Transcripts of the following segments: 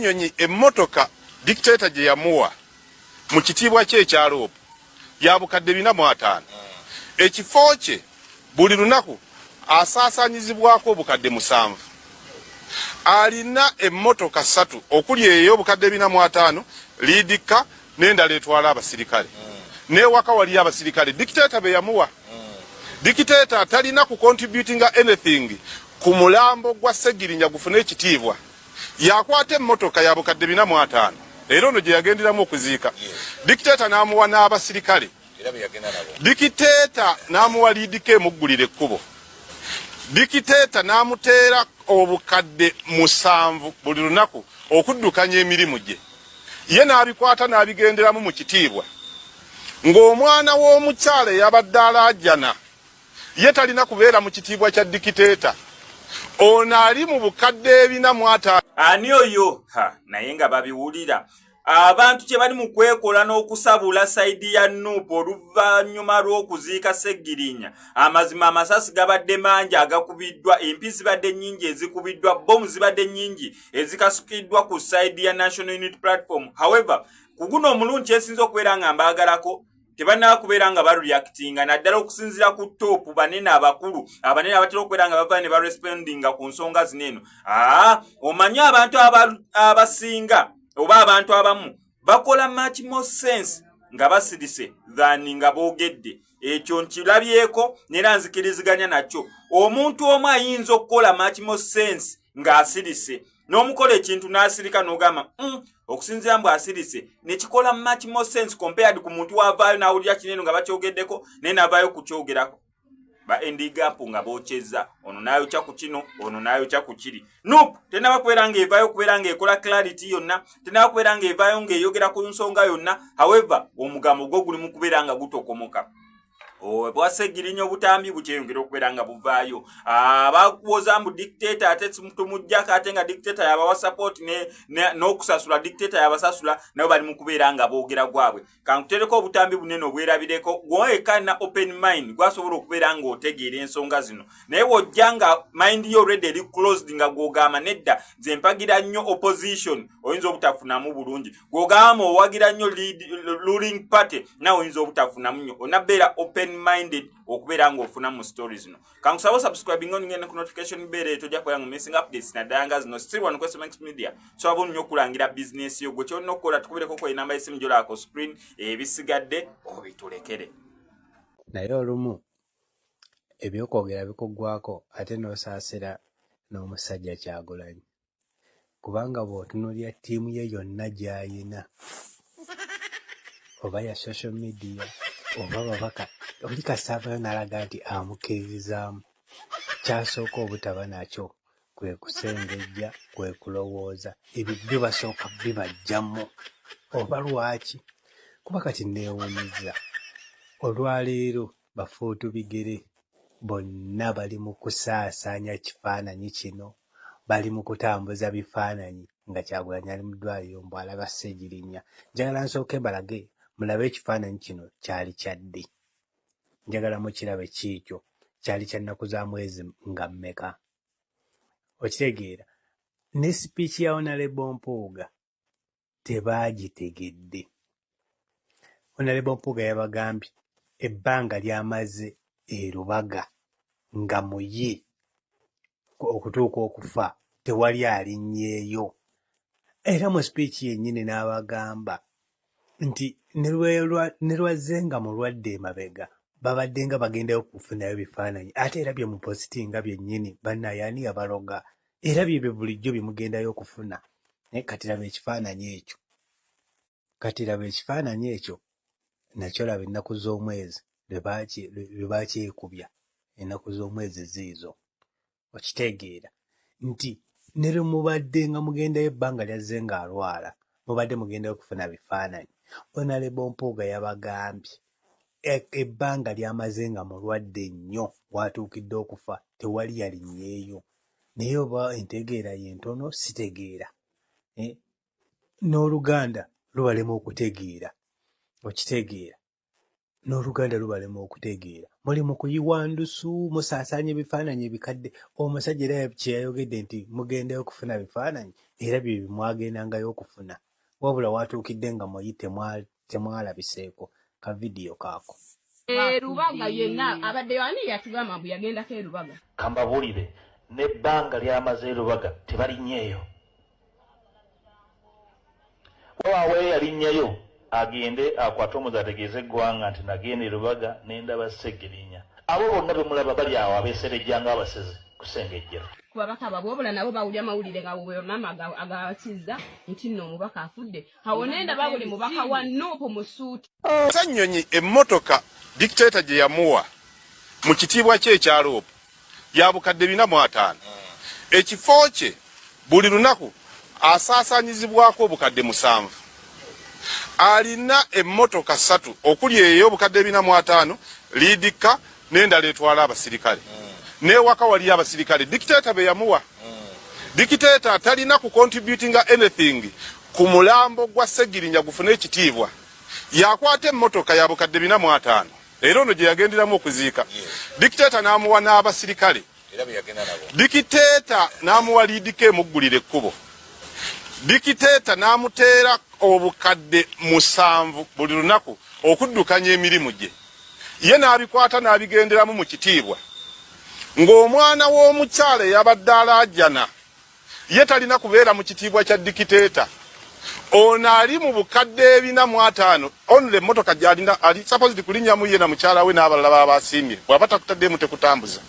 Wanyonyi emmotoka dictator gye yamuwa mu kitiibwa kye ekya Loopu ya bukadde 450. Ekifo kye buli lunaku asaasaanyizibwako obukadde 7. Alina emmotoka 3 okuli ey'obukadde 450 liidika n'endala etwala abasirikale. N'ewaka wali abasirikale dictator be yamuwa. Dictator talina ku contributinga anything ku mulambo gwa Ssegirinya gufune ekitiibwa. Yakwata emmotoka ya bukadde 450 era ono gye yagenderamu okuziika. Dictator n'amuwa n'abasirikale. Dictator n'amuwa liidika emuggulira ekkubo. Dictator n'amuteera obukadde 7 buli lunaku okuddukanya emirimu gye. Ye n'abikwata n'abigenderamu mu kitiibwa. Ng'omwana w'omukyala eyabadde alaajana ye talina kubeera mu kitiibwa kya dictator. Ono ali mu bukadde 450. Ani oyo naye nga babiwulira abantu kye bali mu kwekola n'okusabula saidi ya Nuupu oluvannyuma lw'okuziika Ssegirinya. Amazima amasasi gabadde mangi agakubiddwa, empi zibadde nnyingi ezikubiddwa, bomu zibadde nnyingi ezikasukiddwa ku saidi ya National Unity Platform. However, ku guno omulundi kyesinza okubeera nga mbaagalako tebanaba kubeera nga bareactinga naddala okusinzira ku topu banene abakulu abanene abatera okubeera nga bava ne barespondinga ku nsonga zineeno. Omanyi abantu abasinga oba abantu abamu bakola much more sense nga basirise than nga boogedde. Ekyo nkirabyeko nera nzikiriziganya nakyo. Omuntu omu ayinza okukola much more sense nga asirise n'omukola ekintu n'asirika n'ogamba okusinzira mbu asirise nekikola much more sense compared ku muntu wavaayo n'awulira kinene nga bakyogeddeko naye n'avaayo kukyogerako. Ba endigapu nga bokyeza ono n'ayokya ku kino ono n'ayokya ku kiri. Nuupu tenaba kubeera nga evaayo kubeera nga ekola clarity yonna, tenaba kubeera nga evaayo nga eyogera ku nsonga yonna. However, omugambo gwo guli mu kubeera nga gutokomoka. Bwa Ssegirinya obutambi bukyeyongera okubeera nga buvaayo. Bakuwoza mbu dictator ate tumujjako ate nga dictator yabawa support n'okusasula dictator yabasasula nabo bali mu kubeera nga boogera gwabwe. Kankutereko obutambi bunene obwerabireko gwoeka na open mind gwasobola okubeera nga otegeera ensonga zino. Naye wojja nga mind yo already eri closed nga gwogamba nedda nze mpagira nnyo opposition oyinza obutafunamu bulungi. Gwogamba owagira nnyo ruling party nawe oyinza obutafunamu nnyo. Onabbeera open minded okubeera nga ofuna mu stories zino. Kankusaba subscribing on ngene ku notification bell tojja kubeera nga missing updates na danga zino. Still one question Max Media. So abonu nnyo okulangira business yo gwe kyonna okukola tukubireko ko enamba y'essimu gy'olako screen ebisigadde obitulekere. Naye olumu ebyokwogera bikuggwako ate n'osaasira n'omusajja Kyagulanyi kubanga bw'otunuulira ttiimu ye yonna gy'ayina oba ya social media oba babaka oli kasaavayo n'alaga nti amukkiririzaamu. Kyasooka obutaba nakyo kwe kusengejja kwe kulowooza ebyo bibasooka bibajjamu oba lwaki kuba kati neewuunyizza olwaleero bafuutu bigere bonna bali mu kusaasaanya kifaananyi kino, bali mu kutambuza bifaananyi nga Kyagulanyi ali mu ddwaliro mbu alaba Ssegirinya. Njagala nsooke mbalage mulabe ekifaananyi kino kyali kyaddi. Njagala mukirabe kiikyo kyali kya nnaku za mwezi nga mmeka. Okitegeera ne sipiiki ya Honorable Mpuuga tebaagitegedde. Honorable Mpuuga yabagambye ebbanga lyamaze e Lubaga nga muye okutuuka okufa tewali alinnyeeyo. Era mu sipiiki yennyini n'abagamba nti ne lwazze nga mulwadde emabega babadde nga bagendayo kufunayo bifaananyi ate era bye mupositinga byennyini bannayaani yabaloga era byebyo bulijjo byemugendayo okufuna. Naye kati laba ekifaananyi ekyo nakyo laba ennaku z'omwezi lwe baakyekubya ennaku z'omwezi ziizo. Okitegeera nti ne lwe mubadde nga mugendayo ebbanga lyazze ng'alwala mubadde mugendayo okufuna bifaananyi. Honorable Mpuuga yabagambye ebbanga lyamaze nga mulwadde nnyo watuukidde okufa tewali yalinnyeeyo. Naye oba entegeera ye ntono sitegeera. N'Oluganda lubalema okutegeera. Okitegeera n'Oluganda lubalema okutegeera. Muli mu kuyiwa ndusu, musaasaanya ebifaananyi ebikadde. Omusajja era kye yayogedde nti mugendeyo okufuna bifaananyi era bye bimwagendangayo okufuna. Wabula watuukidde nga muyi temwalabiseeko ka vidiyo kaako. Rubaga yenna abadde wani yatugamba mbu yagendako e Rubaga. Kambabulire n'ebbanga lyamaze Rubaga tebalinnyeeyo. Waawe yalinnyeyo agende akwate omuze ategeeze eggwanga nti nagenda e Rubaga n'endaba Sseggirinya. Abo bonna be mulaba bali awo abeeserejja ng'abasezi kusengejjera. Ku babaka babwe wabula nabo bawulya mawulire nga bw'omama agakizza nti nno omubaka afudde. Awo n'endaba buli mubaka wa Nuupu mu ssuuti. Ssannyonyi emmotoka dictator gye yamuwa mu kitiibwa kye ekya Loopu ya bukadde 450. Ekifo kye buli lunaku asaasaanyizibwako obukadde 7. Alina emmotoka 3 okuli eyo obukadde 450 liidika n'endala etwala abasirikale. N'ewaka wali abasirikale dictator be yamuwa. Dictator talina ku contributinga anything ku mulambo gwa Sseggirinya gufune ekitiibwa. Yakwata emmotoka ya bukadde 450 era ono gye yagenderamu okuziika. Dictator n'amuwa n'abasirikale. Dictator n'amuwa liidika emuggulira ekkubo. Dictator n'amuteera obukadde 7 buli lunaku okuddukanya emirimu gye. Ye n'abikwata n'abigenderamu mu kitiibwa. Ng'omwana w'omukyala eyabadde alaajana ye talina kubeera mu kitiibwa kya dictator. Ono ali mu bukadde 450 onule emmotoka gy'alina ali supposed kulinnyamu ye na mukyala we n'abalala babasiimye bw'aba takutaddemu tekutambuza.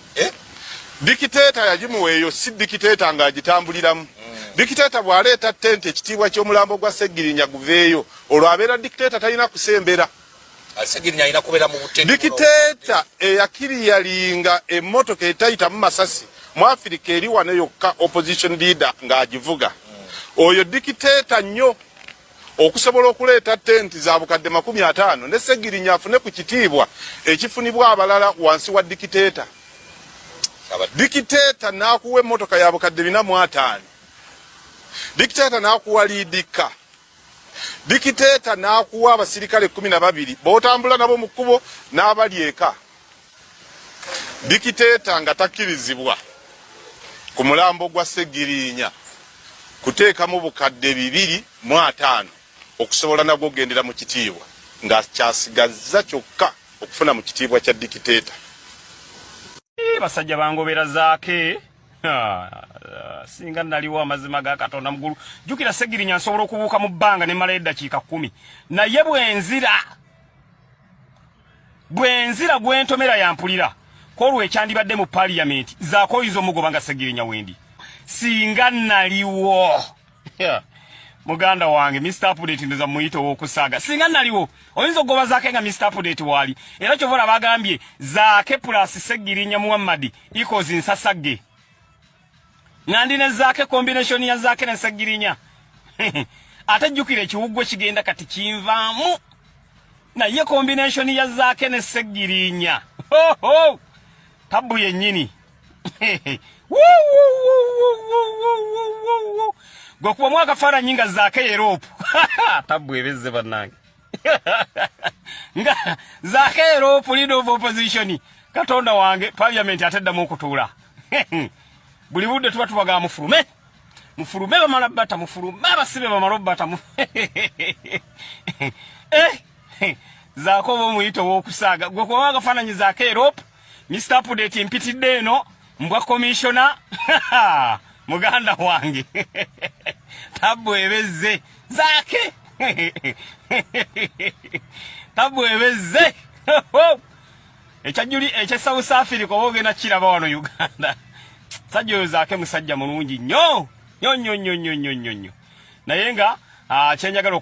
Dictator yagimuweeyo si dictator ng'agitambuliramu. Dictator bw'aleeta ttente ekitiibwa ky'omulambo gwa Sseggirinya guveeyo olwo abeera dictator talina kusembera. Sseggirinya alina kubeera mu buteefu. Dictator eyakiriyalinga emmotoka etayitamu masasi mu Africa eri wano yokka opposition leader ng'agivuga. Oyo dictator nnyo okusobola okuleeta ttenti za bukadde 50 ne Sseggirinya afune ku kitiibwa ekifunibwa abalala wansi wa dictator. Dictator n'akuwa emmotoka ya bukadde 450. Dictator n'akuwa liidika. Dictator n'akuwa abasirikale 12 b'otambula nabo mu kkubo n'abali eka. Dictator nga takkirizibwa ku mulambo gwa Sseggirinya kuteekamu bukadde 250 okusobola nagwo ogendera mu kitiibwa nga kyasigazza kyokka okufuna mu kitiibwa kya dictator. Basajja bangobera zaake singa naliwo amazima ga Katonda mugulu jukira Sseggirinya nsobola okubuuka mu bbanga ne mala eddakiika 10 naye bwenzira gwentomera yampulira kolwo ekyandibadde mu parliament zaako oyinza omugoba nga Sseggirinya wendi singa naliwo muganda wange Mr. Update ndoza muyito w'okusaaga singa naliwo oyinza ogoba zaake nga Mr. Update wali era kyovola bagambye zaake plus Sseggirinya Muhammad equals nsasagge ngandi ne zaake combination ya zaake ne Sseggirinya ate jjukira ekiwuggwe kigenda kati kinvaamu naye combination ya zaake ne Sseggirinya tabu yennyini gwokuba mwaka fara nyinga zaake Europe tabu ebezze bannange nga zaake Europe leader of opposition Katonda wange parliament ateddamu okutuula buli budde tuba tubaga mufulume bamala bata mufulume abasibe bamala bata zaako bo muyito w'okusaaga gwokuba mwaka fara nyi zaake Europe Mr. Update mpitidde eno mbwa commissioner muganda wange tabu ebezze zaake tabu ebezze ekyajuli ekya South Africa obogena kiraba wano Uganda sajja oyo zaake musajja mulungi nnyo naye nga kyenjagala